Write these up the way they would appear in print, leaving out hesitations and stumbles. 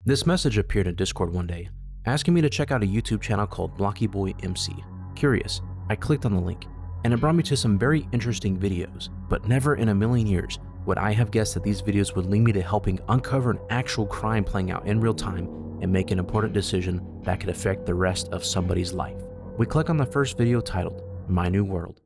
This message appeared in Discord one day, asking me to check out a YouTube channel called BlockyBoyMC. Curious, I clicked on the link, and it brought me to some very interesting videos, but never in a million years would I have guessed that these videos would lead me to helping uncover an actual crime playing out in real time and make an important decision that could affect the rest of somebody's life. We click on the first video titled, My New World.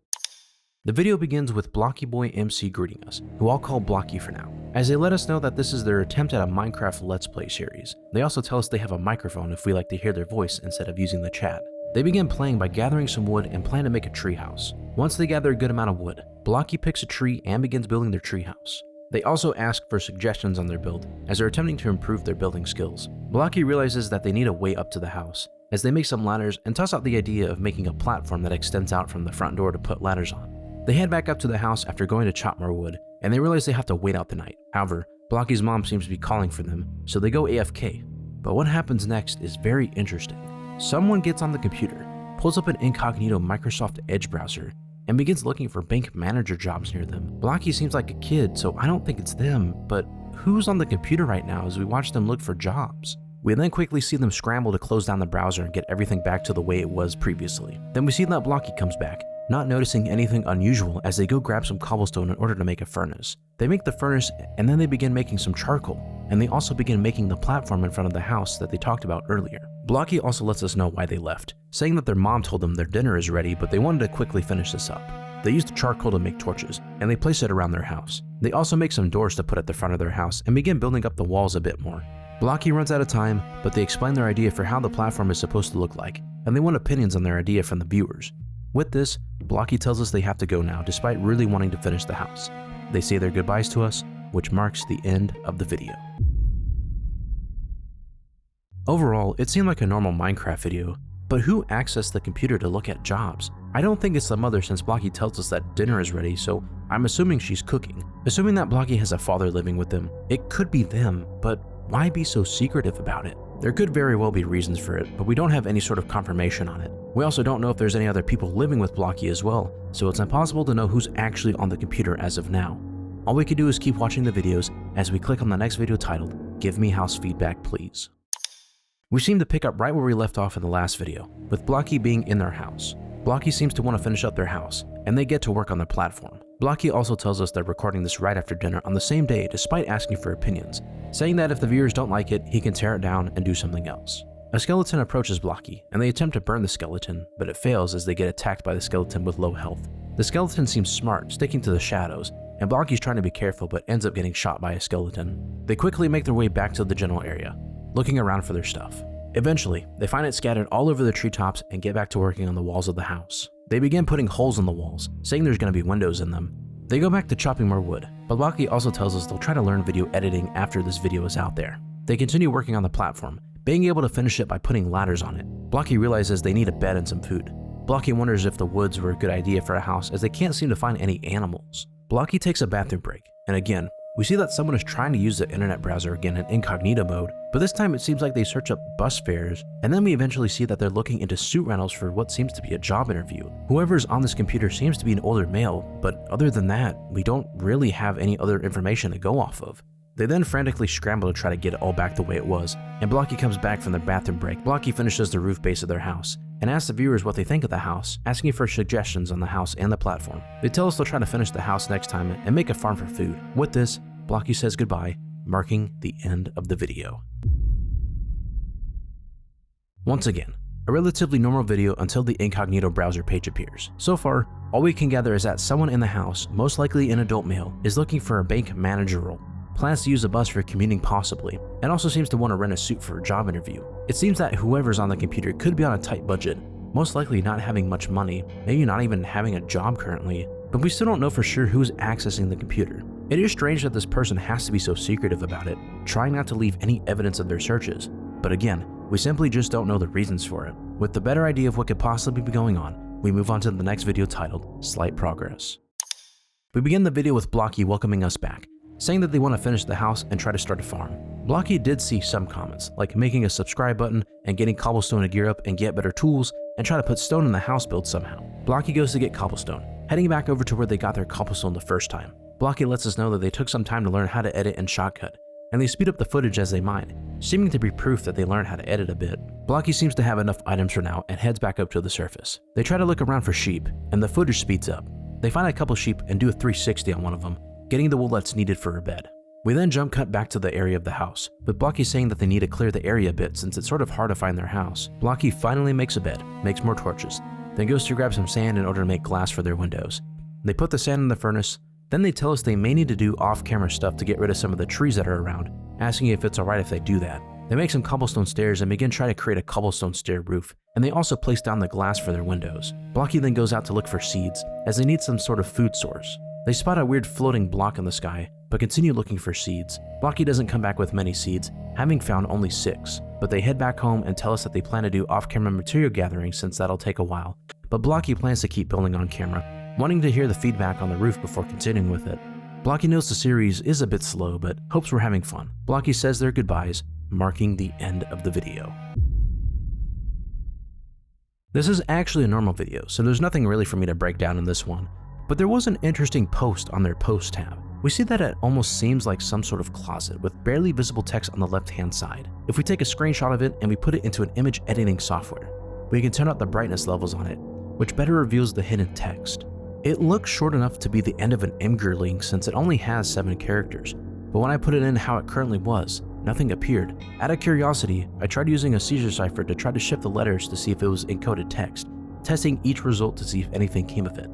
The video begins with BlockyBoyMC greeting us, who I'll call Blocky for now, as they let us know that this is their attempt at a Minecraft Let's Play series. They also tell us they have a microphone if we like to hear their voice instead of using the chat. They begin playing by gathering some wood and plan to make a treehouse. Once they gather a good amount of wood, Blocky picks a tree and begins building their treehouse. They also ask for suggestions on their build, as they're attempting to improve their building skills. Blocky realizes that they need a way up to the house, as they make some ladders and toss out the idea of making a platform that extends out from the front door to put ladders on. They head back up to the house after going to chop more wood, and they realize they have to wait out the night. However, Blocky's mom seems to be calling for them, so they go AFK. But what happens next is very interesting. Someone gets on the computer, pulls up an incognito Microsoft Edge browser, and begins looking for bank manager jobs near them. Blocky seems like a kid, so I don't think it's them, but who's on the computer right now as we watch them look for jobs? We then quickly see them scramble to close down the browser and get everything back to the way it was previously. Then we see that Blocky comes back, not noticing anything unusual as they go grab some cobblestone in order to make a furnace. They make the furnace and then they begin making some charcoal, and they also begin making the platform in front of the house that they talked about earlier. Blocky also lets us know why they left, saying that their mom told them their dinner is ready but they wanted to quickly finish this up. They use the charcoal to make torches, and they place it around their house. They also make some doors to put at the front of their house and begin building up the walls a bit more. Blocky runs out of time, but they explain their idea for how the platform is supposed to look like, and they want opinions on their idea from the viewers. With this, Blocky tells us they have to go now despite really wanting to finish the house. They say their goodbyes to us, which marks the end of the video. Overall, it seemed like a normal Minecraft video, but who accessed the computer to look at jobs? I don't think it's the mother since Blocky tells us that dinner is ready, so I'm assuming she's cooking. Assuming that Blocky has a father living with them, it could be them, but why be so secretive about it? There could very well be reasons for it, but we don't have any sort of confirmation on it. We also don't know if there's any other people living with Blocky as well, so it's impossible to know who's actually on the computer as of now. All we can do is keep watching the videos as we click on the next video titled, Give Me House Feedback Please. We seem to pick up right where we left off in the last video, with Blocky being in their house. Blocky seems to want to finish up their house, and they get to work on their platform. Blocky also tells us they're recording this right after dinner on the same day despite asking for opinions, saying that if the viewers don't like it, he can tear it down and do something else. A skeleton approaches Blocky, and they attempt to burn the skeleton, but it fails as they get attacked by the skeleton with low health. The skeleton seems smart, sticking to the shadows, and Blocky's trying to be careful but ends up getting shot by a skeleton. They quickly make their way back to the general area, looking around for their stuff. Eventually, they find it scattered all over the treetops and get back to working on the walls of the house. They begin putting holes in the walls, saying there's going to be windows in them. They go back to chopping more wood, but Blocky also tells us they'll try to learn video editing after this video is out there. They continue working on the platform, being able to finish it by putting ladders on it. Blocky realizes they need a bed and some food. Blocky wonders if the woods were a good idea for a house as they can't seem to find any animals. Blocky takes a bathroom break, and again, we see that someone is trying to use the internet browser again in incognito mode, but this time it seems like they search up bus fares, and then we eventually see that they're looking into suit rentals for what seems to be a job interview. Whoever's on this computer seems to be an older male, but other than that, we don't really have any other information to go off of. They then frantically scramble to try to get it all back the way it was, and Blocky comes back from their bathroom break. Blocky finishes the roof base of their house, and asks the viewers what they think of the house, asking for suggestions on the house and the platform. They tell us they'll try to finish the house next time and make a farm for food. With this, Blocky says goodbye, marking the end of the video. Once again, a relatively normal video until the incognito browser page appears. So far, all we can gather is that someone in the house, most likely an adult male, is looking for a bank manager role, plans to use a bus for commuting possibly, and also seems to want to rent a suit for a job interview. It seems that whoever's on the computer could be on a tight budget, most likely not having much money, maybe not even having a job currently, but we still don't know for sure who's accessing the computer. It is strange that this person has to be so secretive about it, trying not to leave any evidence of their searches, but again, we simply just don't know the reasons for it. With the better idea of what could possibly be going on, we move on to the next video titled Slight Progress. We begin the video with Blocky welcoming us back, saying that they want to finish the house and try to start a farm. Blocky did see some comments, like making a subscribe button and getting cobblestone to gear up and get better tools and try to put stone in the house build somehow. Blocky goes to get cobblestone, heading back over to where they got their cobblestone the first time. Blocky lets us know that they took some time to learn how to edit and shortcut, and they speed up the footage as they mine, seeming to be proof that they learned how to edit a bit. Blocky seems to have enough items for now and heads back up to the surface. They try to look around for sheep, and the footage speeds up. They find a couple sheep and do a 360 on one of them, getting the wool that's needed for a bed. We then jump cut back to the area of the house, with Blocky saying that they need to clear the area a bit since it's sort of hard to find their house. Blocky finally makes a bed, makes more torches, then goes to grab some sand in order to make glass for their windows. They put the sand in the furnace, then they tell us they may need to do off-camera stuff to get rid of some of the trees that are around, asking if it's alright if they do that. They make some cobblestone stairs and begin trying to create a cobblestone stair roof, and they also place down the glass for their windows. Blocky then goes out to look for seeds, as they need some sort of food source. They spot a weird floating block in the sky, but continue looking for seeds. Blocky doesn't come back with many seeds, having found only 6, but they head back home and tell us that they plan to do off-camera material gathering since that'll take a while. But Blocky plans to keep building on camera, wanting to hear the feedback on the roof before continuing with it. Blocky knows the series is a bit slow, but hopes we're having fun. Blocky says their goodbyes, marking the end of the video. This is actually a normal video, so there's nothing really for me to break down in this one. But there was an interesting post on their post tab. We see that it almost seems like some sort of closet with barely visible text on the left-hand side. If we take a screenshot of it and we put it into an image editing software, we can turn up the brightness levels on it, which better reveals the hidden text. It looks short enough to be the end of an Imgur link since it only has 7 characters, but when I put it in how it currently was, nothing appeared. Out of curiosity, I tried using a Caesar cipher to try to shift the letters to see if it was encoded text, testing each result to see if anything came of it.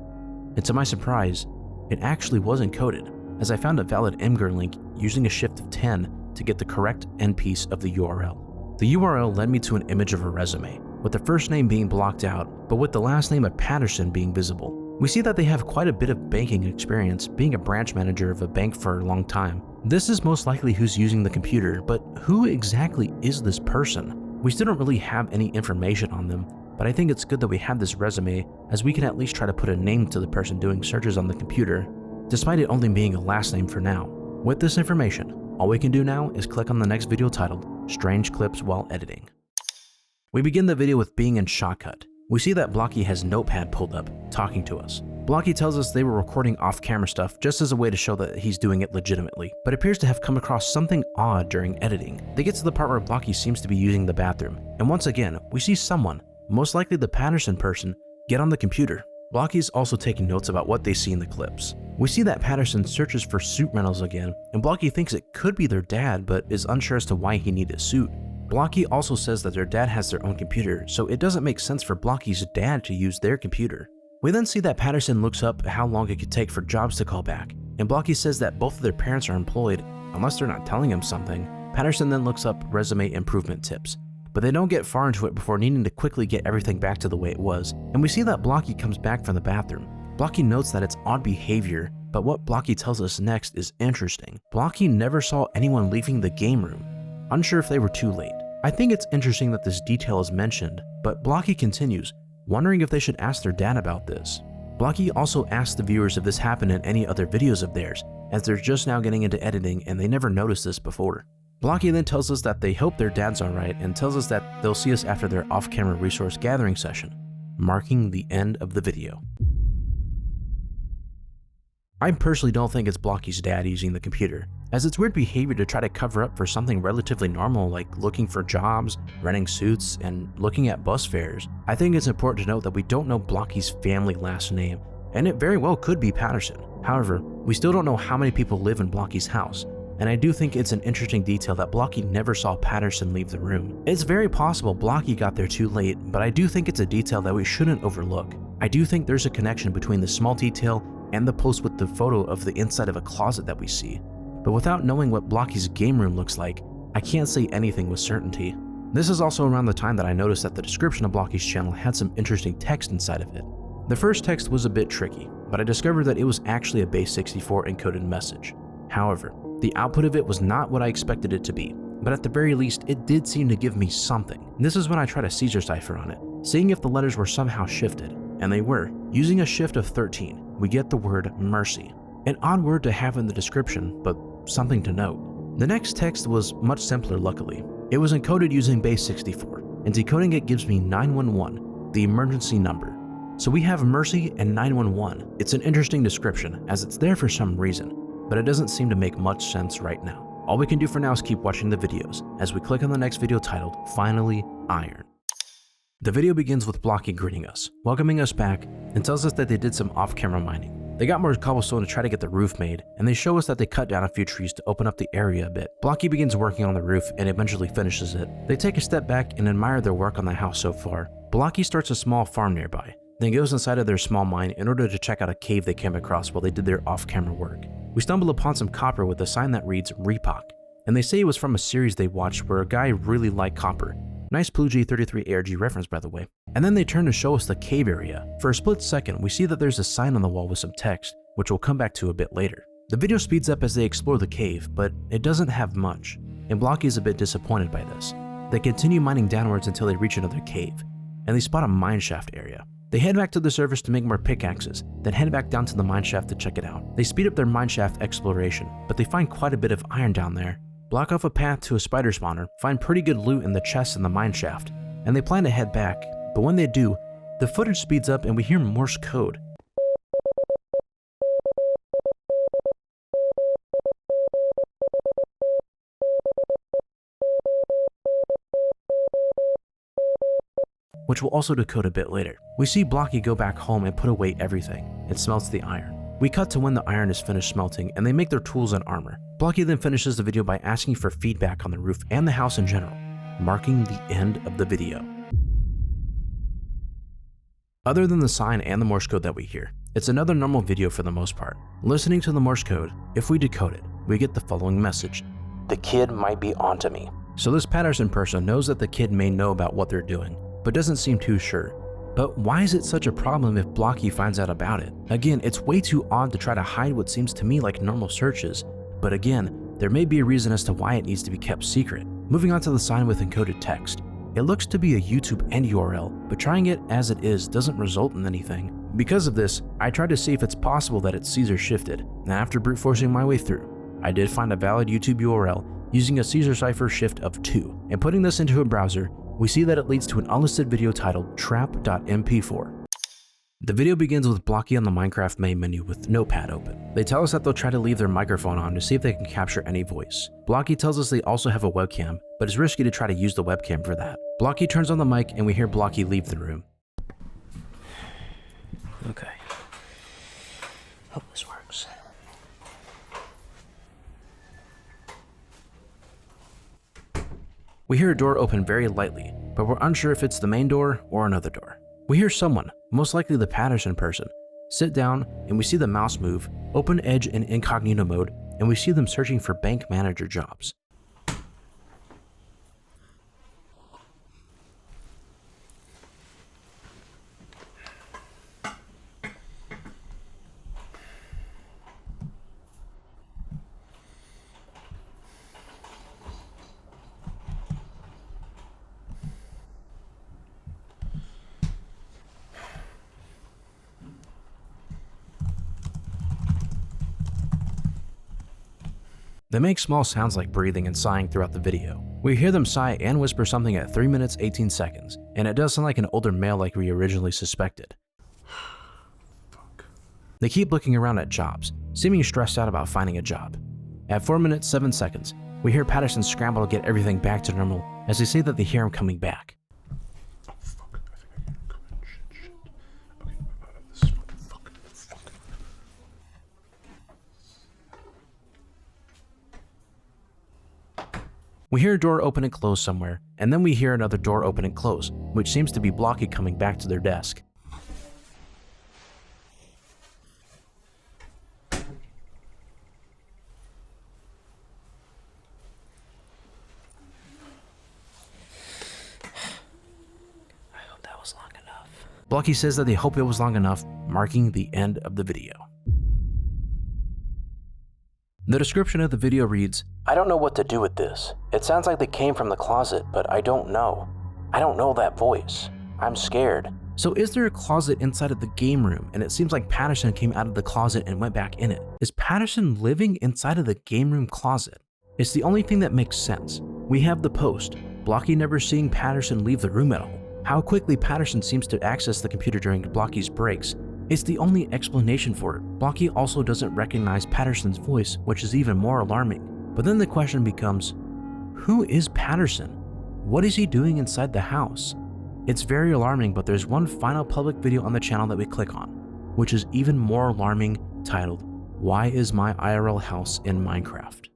And to my surprise, it actually was encoded, as I found a valid Imgur link using a shift of 10 to get the correct end piece of the URL. The URL led me to an image of a resume, with the first name being blocked out, but with the last name of Patterson being visible. We see that they have quite a bit of banking experience, being a branch manager of a bank for a long time. This is most likely who's using the computer, but who exactly is this person? We still don't really have any information on them, but I think it's good that we have this resume, as we can at least try to put a name to the person doing searches on the computer, despite it only being a last name for now. With this information, all we can do now is click on the next video titled Strange Clips While Editing. We begin the video with being in shotcut. We see that Blocky has Notepad pulled up, talking to us. Blocky tells us they were recording off-camera stuff just as a way to show that he's doing it legitimately, but appears to have come across something odd during editing. They get to the part where Blocky seems to be using the bathroom, and once again, we see someone, most likely the Patterson person, get on the computer. Blocky's also taking notes about what they see in the clips. We see that Patterson searches for suit rentals again, and Blocky thinks it could be their dad, but is unsure as to why he needed a suit. Blocky also says that their dad has their own computer, so it doesn't make sense for Blocky's dad to use their computer. We then see that Patterson looks up how long it could take for jobs to call back, and Blocky says that both of their parents are employed, unless they're not telling him something. Patterson then looks up resume improvement tips, but they don't get far into it before needing to quickly get everything back to the way it was, and we see that Blocky comes back from the bathroom. Blocky notes that it's odd behavior, but what Blocky tells us next is interesting. Blocky never saw anyone leaving the game room, unsure if they were too late. I think it's interesting that this detail is mentioned, but Blocky continues, wondering if they should ask their dad about this. Blocky also asks the viewers if this happened in any other videos of theirs, as they're just now getting into editing and they never noticed this before. Blocky then tells us that they hope their dad's alright and tells us that they'll see us after their off-camera resource gathering session, marking the end of the video. I personally don't think it's Blocky's dad using the computer, as it's weird behavior to try to cover up for something relatively normal like looking for jobs, renting suits, and looking at bus fares. I think it's important to note that we don't know Blocky's family last name, and it very well could be Patterson. However, we still don't know how many people live in Blocky's house, and I do think it's an interesting detail that Blocky never saw Patterson leave the room. It's very possible Blocky got there too late, but I do think it's a detail that we shouldn't overlook. I do think there's a connection between the small detail and the post with the photo of the inside of a closet that we see. But without knowing what Blocky's game room looks like, I can't say anything with certainty. This is also around the time that I noticed that the description of Blocky's channel had some interesting text inside of it. The first text was a bit tricky, but I discovered that it was actually a base 64 encoded message. However, the output of it was not what I expected it to be, but at the very least, it did seem to give me something. This is when I tried a Caesar cipher on it, seeing if the letters were somehow shifted, and they were. Using a shift of 13, we get the word mercy. An odd word to have in the description, but something to note. The next text was much simpler, luckily. It was encoded using base 64, and decoding it gives me 911, the emergency number. So we have mercy and 911. It's an interesting description, as it's there for some reason, but it doesn't seem to make much sense right now. All we can do for now is keep watching the videos as we click on the next video titled Finally Iron. The video begins with Blocky greeting us, welcoming us back, and tells us that they did some off-camera mining. They got more cobblestone to try to get the roof made, and they show us that they cut down a few trees to open up the area a bit. Blocky begins working on the roof and eventually finishes it. They take a step back and admire their work on the house so far. Blocky starts a small farm nearby, then goes inside of their small mine in order to check out a cave they came across while they did their off-camera work. We stumble upon some copper with a sign that reads Repoc, and they say it was from a series they watched where a guy really liked copper. Nice Blue G33 ARG reference, by the way. And then they turn to show us the cave area. For a split second, we see that there's a sign on the wall with some text, which we'll come back to a bit later. The video speeds up as they explore the cave, but it doesn't have much, and Blocky is a bit disappointed by this. They continue mining downwards until they reach another cave, and they spot a mineshaft area. They head back to the surface to make more pickaxes, then head back down to the mineshaft to check it out. They speed up their mineshaft exploration, but they find quite a bit of iron down there, block off a path to a spider spawner, find pretty good loot in the chests in the mineshaft, and they plan to head back, but when they do, the footage speeds up and we hear Morse code. Which we'll also decode a bit later. We see Blocky go back home and put away everything, and smelts the iron. We cut to when the iron is finished smelting and they make their tools and armor. Blocky then finishes the video by asking for feedback on the roof and the house in general, marking the end of the video. Other than the sign and the Morse code that we hear, it's another normal video for the most part. Listening to the Morse code, if we decode it, we get the following message. The kid might be onto me. So this Patterson person knows that the kid may know about what they're doing, but doesn't seem too sure. But why is it such a problem if Blocky finds out about it? Again, it's way too odd to try to hide what seems to me like normal searches, but again, there may be a reason as to why it needs to be kept secret. Moving on to the sign with encoded text. It looks to be a YouTube end URL, but trying it as it is doesn't result in anything. Because of this, I tried to see if it's possible that it's Caesar shifted, and after brute forcing my way through, I did find a valid YouTube URL using a Caesar cipher shift of 2, and putting this into a browser, we see that it leads to an unlisted video titled trap.mp4. The video begins with Blocky on the Minecraft main menu with Notepad open. They tell us that they'll try to leave their microphone on to see if they can capture any voice. Blocky tells us they also have a webcam, but it's risky to try to use the webcam for that. Blocky turns on the mic and we hear Blocky leave the room. Okay. Hope this works. We hear a door open very lightly, but we're unsure if it's the main door or another door. We hear someone, most likely the Patterson person, sit down and we see the mouse move, open Edge in incognito mode, and we see them searching for bank manager jobs. They make small sounds like breathing and sighing throughout the video. We hear them sigh and whisper something at 3 minutes 18 seconds, and it does sound like an older male like we originally suspected. Fuck. They keep looking around at jobs, seeming stressed out about finding a job. At 4 minutes 7 seconds, we hear Patterson scramble to get everything back to normal as they say that they hear him coming back. We hear a door open and close somewhere, and then we hear another door open and close, which seems to be Blocky coming back to their desk. I hope that was long enough. Blocky says that they hope it was long enough, marking the end of the video. The description of the video reads, I don't know what to do with this. It sounds like they came from the closet, but I don't know. I don't know that voice. I'm scared. So is there a closet inside of the game room? And it seems like Patterson came out of the closet and went back in it. Is Patterson living inside of the game room closet? It's the only thing that makes sense. We have the post, Blocky never seeing Patterson leave the room at all. How quickly Patterson seems to access the computer during Blocky's breaks. It's the only explanation for it. Blocky also doesn't recognize Patterson's voice, which is even more alarming. But then the question becomes, who is Patterson? What is he doing inside the house? It's very alarming, but there's one final public video on the channel that we click on, which is even more alarming, titled, "Why is my IRL house in Minecraft?"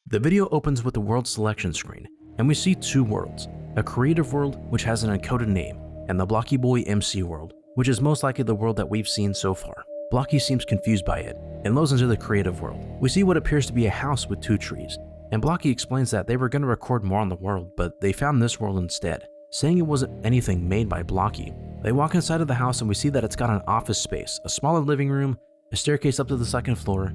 The video opens with the world selection screen, and we see two worlds, a creative world which has an encoded name, and the Blocky Boy MC world, which is most likely the world that we've seen so far. Blocky seems confused by it, and loads into the creative world. We see what appears to be a house with two trees, and Blocky explains that they were going to record more on the world, but they found this world instead, saying it wasn't anything made by Blocky. They walk inside of the house and we see that it's got an office space, a smaller living room, a staircase up to the second floor,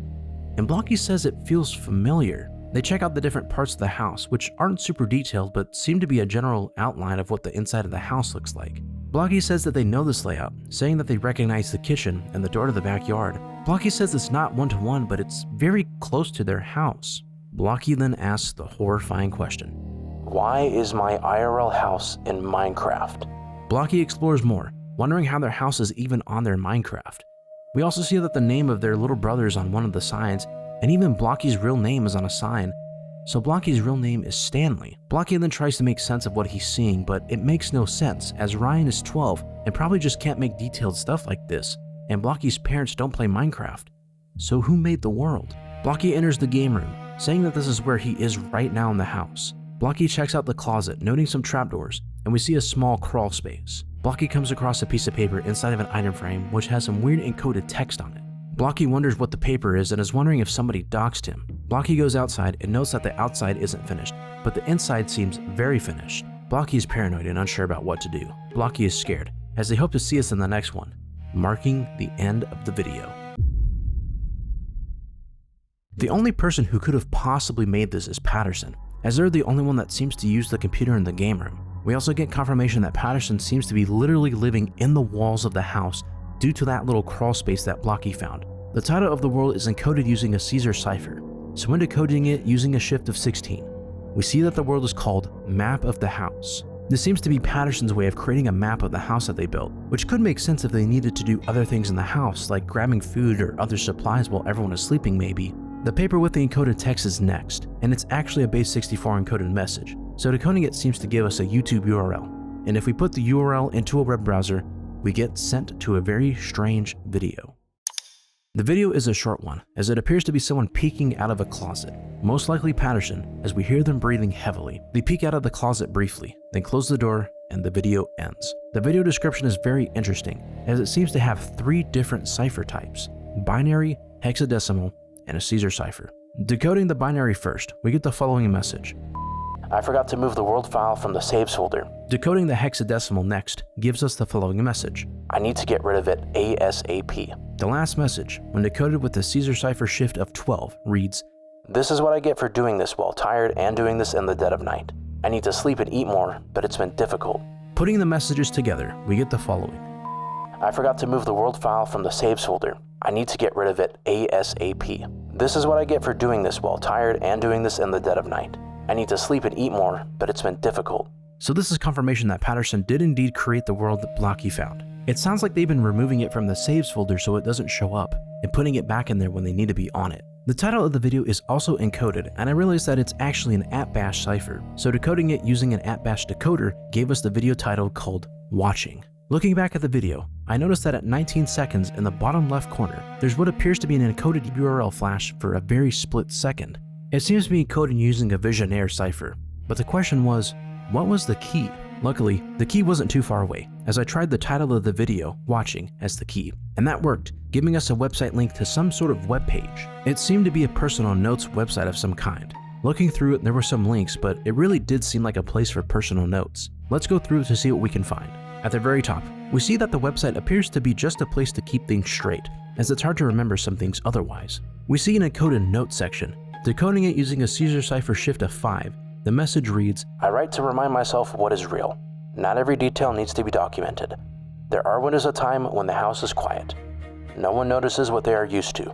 and Blocky says it feels familiar. They check out the different parts of the house, which aren't super detailed but seem to be a general outline of what the inside of the house looks like. Blocky says that they know this layout, saying that they recognize the kitchen and the door to the backyard. Blocky says it's not one-to-one, but it's very close to their house. Blocky then asks the horrifying question, "Why is my IRL house in Minecraft?" Blocky explores more, wondering how their house is even on their Minecraft. We also see that the name of their little brother is on one of the signs, and even Blocky's real name is on a sign. So Blocky's real name is Stanley. Blocky then tries to make sense of what he's seeing, but it makes no sense, as Ryan is 12 and probably just can't make detailed stuff like this, and Blocky's parents don't play Minecraft. So who made the world? Blocky enters the game room, saying that this is where he is right now in the house. Blocky checks out the closet, noting some trapdoors, and we see a small crawl space. Blocky comes across a piece of paper inside of an item frame which has some weird encoded text on it. Blocky wonders what the paper is and is wondering if somebody doxed him. Blocky goes outside and notes that the outside isn't finished, but the inside seems very finished. Blocky is paranoid and unsure about what to do. Blocky is scared, as they hope to see us in the next one, marking the end of the video. The only person who could have possibly made this is Patterson, as they're the only one that seems to use the computer in the game room. We also get confirmation that Patterson seems to be literally living in the walls of the house due to that little crawl space that Blocky found. The title of the world is encoded using a Caesar cipher, so when decoding it using a shift of 16, we see that the world is called Map of the House. This seems to be Patterson's way of creating a map of the house that they built, which could make sense if they needed to do other things in the house, like grabbing food or other supplies while everyone is sleeping maybe. The paper with the encoded text is next, and it's actually a base 64 encoded message, so decoding it seems to give us a YouTube URL, and if we put the URL into a web browser, we get sent to a very strange video. The video is a short one, as it appears to be someone peeking out of a closet, most likely Patterson, as we hear them breathing heavily. They peek out of the closet briefly, then close the door, and the video ends. The video description is very interesting, as it seems to have 3 different cipher types: binary, hexadecimal, and a Caesar cipher. Decoding the binary first, we get the following message: "I forgot to move the world file from the saves folder." Decoding the hexadecimal next gives us the following message: "I need to get rid of it ASAP." The last message, when decoded with the Caesar cipher shift of 12, reads, "This is what I get for doing this while tired and doing this in the dead of night. I need to sleep and eat more, but it's been difficult." Putting the messages together, we get the following: "I forgot to move the world file from the saves folder. I need to get rid of it ASAP. This is what I get for doing this while tired and doing this in the dead of night. I need to sleep and eat more, but it's been difficult." So this is confirmation that Patterson did indeed create the world that Blocky found. It sounds like they've been removing it from the saves folder so it doesn't show up, and putting it back in there when they need to be on it. The title of the video is also encoded, and I realized that it's actually an @bash cipher, so decoding it using an @bash decoder gave us the video title called Watching. Looking back at the video, I noticed that at 19 seconds in the bottom left corner, there's what appears to be an encoded URL flash for a very split second. It seems to be encoded using a Visionaire cipher, but the question was, what was the key? Luckily, the key wasn't too far away, as I tried the title of the video, Watching, as the key, and that worked, giving us a website link to some sort of web page. It seemed to be a personal notes website of some kind. Looking through it, there were some links, but it really did seem like a place for personal notes. Let's go through to see what we can find. At the very top, we see that the website appears to be just a place to keep things straight, as it's hard to remember some things otherwise. We see an encoded note section. Decoding it using a Caesar cipher shift of 5, the message reads, "I write to remind myself what is real. Not every detail needs to be documented. There are windows of time when the house is quiet. No one notices what they are used to.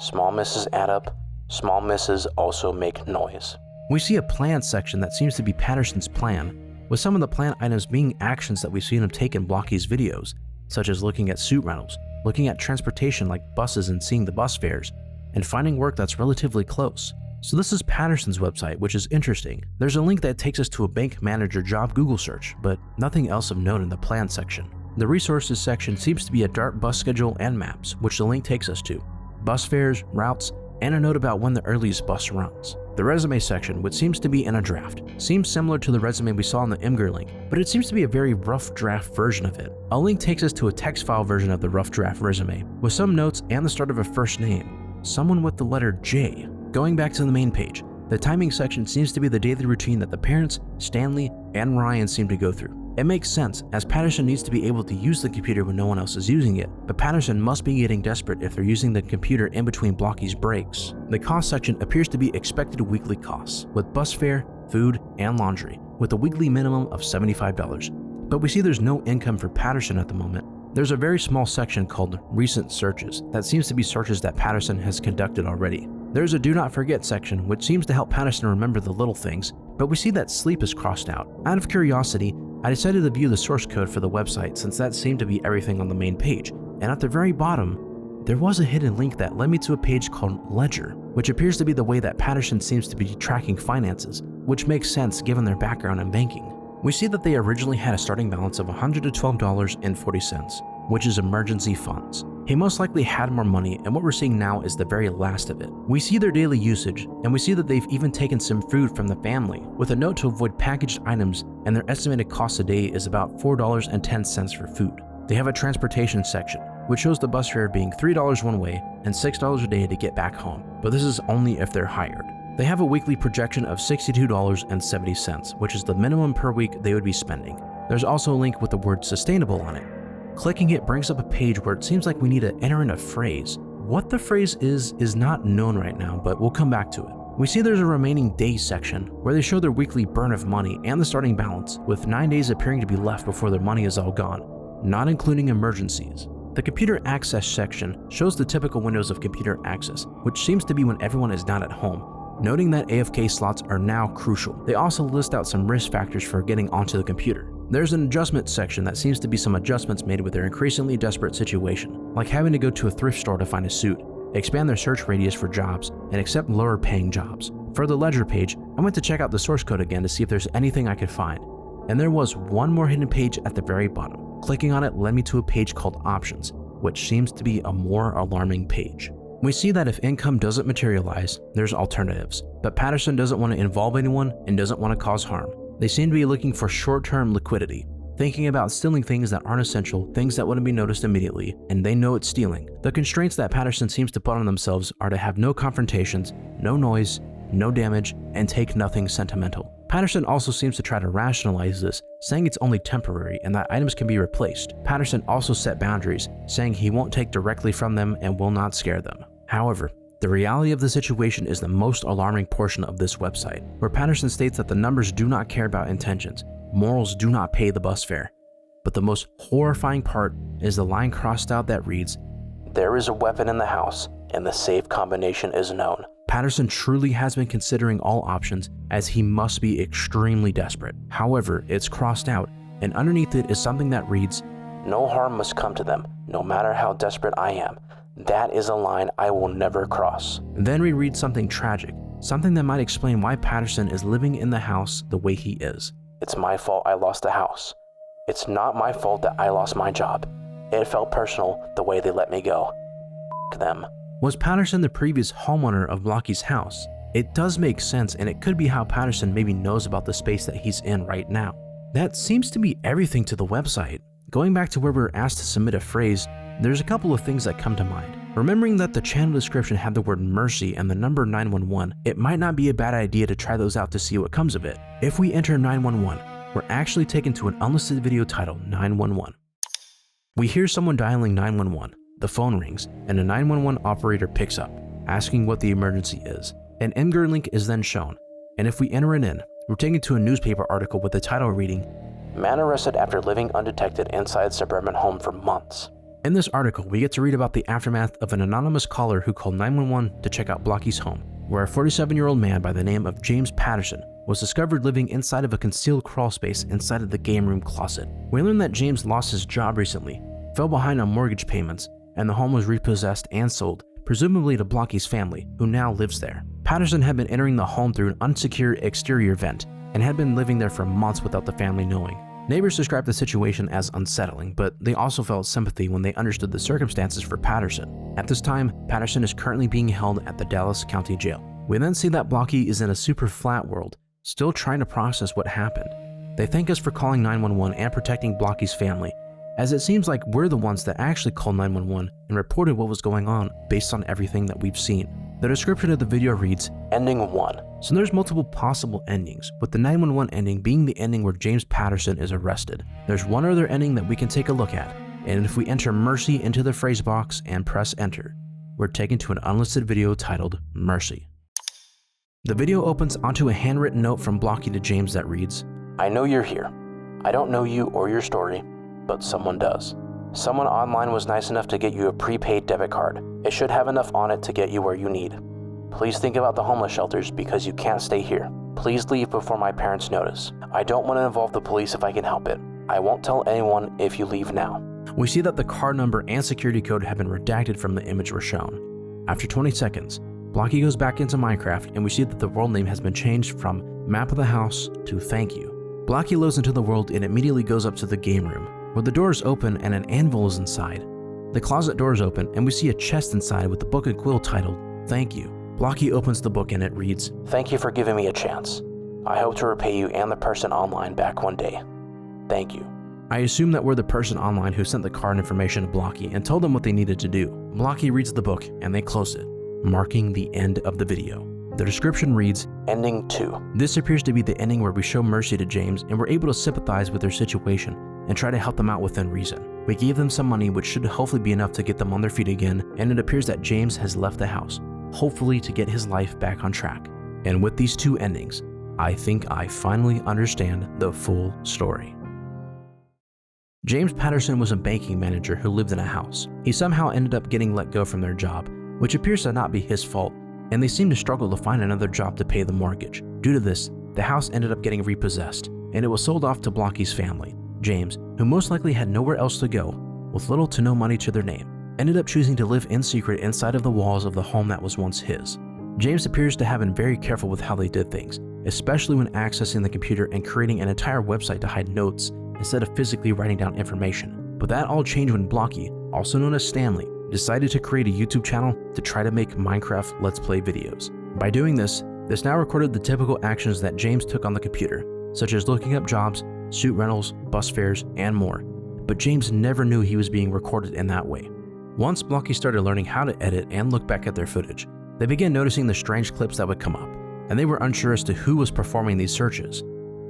Small misses add up. Small misses also make noise." We see a plan section that seems to be Patterson's plan, with some of the plan items being actions that we've seen him take in Blocky's videos, such as looking at suit rentals, looking at transportation like buses and seeing the bus fares, and finding work that's relatively close. So this is Patterson's website, which is interesting. There's a link that takes us to a bank manager job Google search, but nothing else of note in the plan section. The resources section seems to be a DART bus schedule and maps, which the link takes us to, bus fares, routes, and a note about when the earliest bus runs. The resume section, which seems to be in a draft, seems similar to the resume we saw in the Imgur link, but it seems to be a very rough draft version of it. A link takes us to a text file version of the rough draft resume, with some notes and the start of a first name, someone with the letter J. Going back to the main page, the timing section seems to be the daily routine that the parents, Stanley, and Ryan seem to go through. It makes sense, as Patterson needs to be able to use the computer when no one else is using it, but Patterson must be getting desperate if they're using the computer in between Blocky's breaks. The cost section appears to be expected weekly costs, with bus fare, food, and laundry, with a weekly minimum of $75. But we see there's no income for Patterson at the moment. There's a very small section called Recent Searches that seems to be searches that Patterson has conducted already. There's a Do Not Forget section, which seems to help Patterson remember the little things, but we see that sleep is crossed out. Out of curiosity, I decided to view the source code for the website since that seemed to be everything on the main page, and at the very bottom, there was a hidden link that led me to a page called Ledger, which appears to be the way that Patterson seems to be tracking finances, which makes sense given their background in banking. We see that they originally had a starting balance of $112.40, which is emergency funds. He most likely had more money, and what we're seeing now is the very last of it. We see their daily usage, and we see that they've even taken some food from the family, with a note to avoid packaged items, and their estimated cost a day is about $4.10 for food. They have a transportation section, which shows the bus fare being $3 one way and $6 a day to get back home, but this is only if they're hired. They have a weekly projection of $62.70, which is the minimum per week they would be spending. There's also a link with the word sustainable on it. Clicking it brings up a page where it seems like we need to enter in a phrase. What the phrase is not known right now, but we'll come back to it. We see there's a remaining days section where they show their weekly burn of money and the starting balance, with 9 days appearing to be left before their money is all gone, not including emergencies. The computer access section shows the typical windows of computer access, which seems to be when everyone is not at home, noting that AFK slots are now crucial. They also list out some risk factors for getting onto the computer. There's an adjustment section that seems to be some adjustments made with their increasingly desperate situation, like having to go to a thrift store to find a suit, expand their search radius for jobs, and accept lower paying jobs. For the ledger page, I went to check out the source code again to see if there's anything I could find, and there was one more hidden page at the very bottom. Clicking on it led me to a page called Options, which seems to be a more alarming page. We see that if income doesn't materialize, there's alternatives, but Patterson doesn't want to involve anyone and doesn't want to cause harm. They seem to be looking for short-term liquidity, thinking about stealing things that aren't essential, things that wouldn't be noticed immediately, and they know it's stealing. The constraints that Patterson seems to put on themselves are to have no confrontations, no noise, no damage, and take nothing sentimental. Patterson also seems to try to rationalize this, saying it's only temporary and that items can be replaced. Patterson also set boundaries, saying he won't take directly from them and will not scare them. However, the reality of the situation is the most alarming portion of this website, where Patterson states that the numbers do not care about intentions, morals do not pay the bus fare. But the most horrifying part is the line crossed out that reads, "There is a weapon in the house, and the safe combination is known." Patterson truly has been considering all options, as he must be extremely desperate. However, it's crossed out, and underneath it is something that reads, "No harm must come to them, no matter how desperate I am. That is a line I will never cross." Then we read something tragic, something that might explain why Patterson is living in the house the way he is. "It's my fault I lost the house. It's not my fault that I lost my job. It felt personal the way they let me go. F them." Was Patterson the previous homeowner of Blocky's house? It does make sense, and it could be how Patterson maybe knows about the space that he's in right now. That seems to be everything to the website. Going back to where we were asked to submit a phrase, there's a couple of things that come to mind. Remembering that the channel description had the word mercy and the number 911, it might not be a bad idea to try those out to see what comes of it. If we enter 911, we're actually taken to an unlisted video titled 911. We hear someone dialing 911, the phone rings, and a 911 operator picks up, asking what the emergency is. An Imgur link is then shown, and if we enter it in, we're taken to a newspaper article with the title reading, "Man arrested after living undetected inside suburban home for months." In this article, we get to read about the aftermath of an anonymous caller who called 911 to check out Blocky's home, where a 47-year-old man by the name of James Patterson was discovered living inside of a concealed crawl space inside of the game room closet. We learned that James lost his job recently, fell behind on mortgage payments, and the home was repossessed and sold, presumably to Blocky's family, who now lives there. Patterson had been entering the home through an unsecured exterior vent and had been living there for months without the family knowing. Neighbors described the situation as unsettling, but they also felt sympathy when they understood the circumstances for Patterson. At this time, Patterson is currently being held at the Dallas County Jail. We then see that Blocky is in a super flat world, still trying to process what happened. They thank us for calling 911 and protecting Blocky's family, as it seems like we're the ones that actually called 911 and reported what was going on based on everything that we've seen. The description of the video reads, Ending 1. So there's multiple possible endings, with the 911 ending being the ending where James Patterson is arrested. There's one other ending that we can take a look at, and if we enter Mercy into the phrase box and press enter, we're taken to an unlisted video titled Mercy. The video opens onto a handwritten note from Blocky to James that reads, I know you're here. I don't know you or your story, but someone does. Someone online was nice enough to get you a prepaid debit card. It should have enough on it to get you where you need. Please think about the homeless shelters because you can't stay here. Please leave before my parents notice. I don't want to involve the police if I can help it. I won't tell anyone if you leave now. We see that the card number and security code have been redacted from the image we're shown. After 20 seconds, Blocky goes back into Minecraft and we see that the world name has been changed from Map of the House to Thank You. Blocky loads into the world and immediately goes up to the game room, where the doors open and an anvil is inside. The closet doors open and we see a chest inside with the book and quill titled, Thank You. Blocky opens the book and it reads, Thank you for giving me a chance. I hope to repay you and the person online back one day. Thank you. I assume that we're the person online who sent the card information to Blocky and told them what they needed to do. Blocky reads the book and they close it, marking the end of the video. The description reads, Ending 2. This appears to be the ending where we show mercy to James and we're able to sympathize with their situation and try to help them out within reason. We gave them some money which should hopefully be enough to get them on their feet again, and it appears that James has left the house, hopefully to get his life back on track. And with these two endings, I think I finally understand the full story. James Patterson was a banking manager who lived in a house. He somehow ended up getting let go from their job, which appears to not be his fault, and they seem to struggle to find another job to pay the mortgage. Due to this, the house ended up getting repossessed, and it was sold off to Blocky's family. James, who most likely had nowhere else to go, with little to no money to their name, ended up choosing to live in secret inside of the walls of the home that was once his. James appears to have been very careful with how they did things, especially when accessing the computer and creating an entire website to hide notes instead of physically writing down information. But that all changed when Blocky, also known as Stanley, decided to create a YouTube channel to try to make Minecraft Let's Play videos. By doing this now recorded the typical actions that James took on the computer, such as looking up jobs, suit rentals, bus fares, and more. But James never knew he was being recorded in that way. Once Blocky started learning how to edit and look back at their footage, they began noticing the strange clips that would come up, and they were unsure as to who was performing these searches.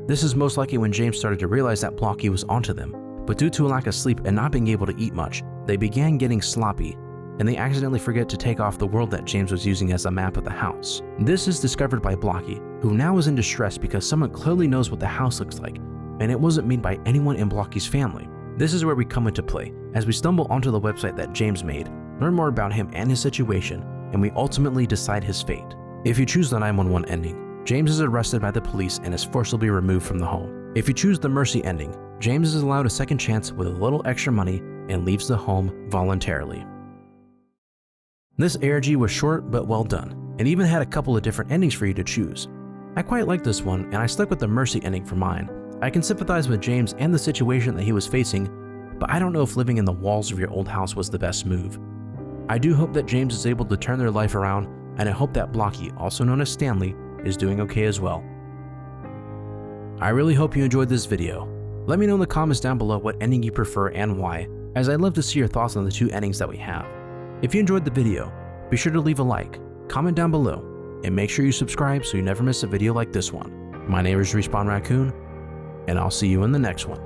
This is most likely when James started to realize that Blocky was onto them, but due to a lack of sleep and not being able to eat much, they began getting sloppy, and they accidentally forget to take off the world that James was using as a map of the house. This is discovered by Blocky, who now is in distress because someone clearly knows what the house looks like, and it wasn't made by anyone in Blocky's family. This is where we come into play, as we stumble onto the website that James made, learn more about him and his situation, and we ultimately decide his fate. If you choose the 911 ending, James is arrested by the police and is forcibly removed from the home. If you choose the Mercy ending, James is allowed a second chance with a little extra money and leaves the home voluntarily. This ARG was short but well done, and even had a couple of different endings for you to choose. I quite like this one, and I stuck with the Mercy ending for mine. I can sympathize with James and the situation that he was facing, but I don't know if living in the walls of your old house was the best move. I do hope that James is able to turn their life around, and I hope that Blocky, also known as Stanley, is doing okay as well. I really hope you enjoyed this video. Let me know in the comments down below what ending you prefer and why, as I'd love to see your thoughts on the two endings that we have. If you enjoyed the video, be sure to leave a like, comment down below, and make sure you subscribe so you never miss a video like this one. My name is RespawnRaccoon, and I'll see you in the next one.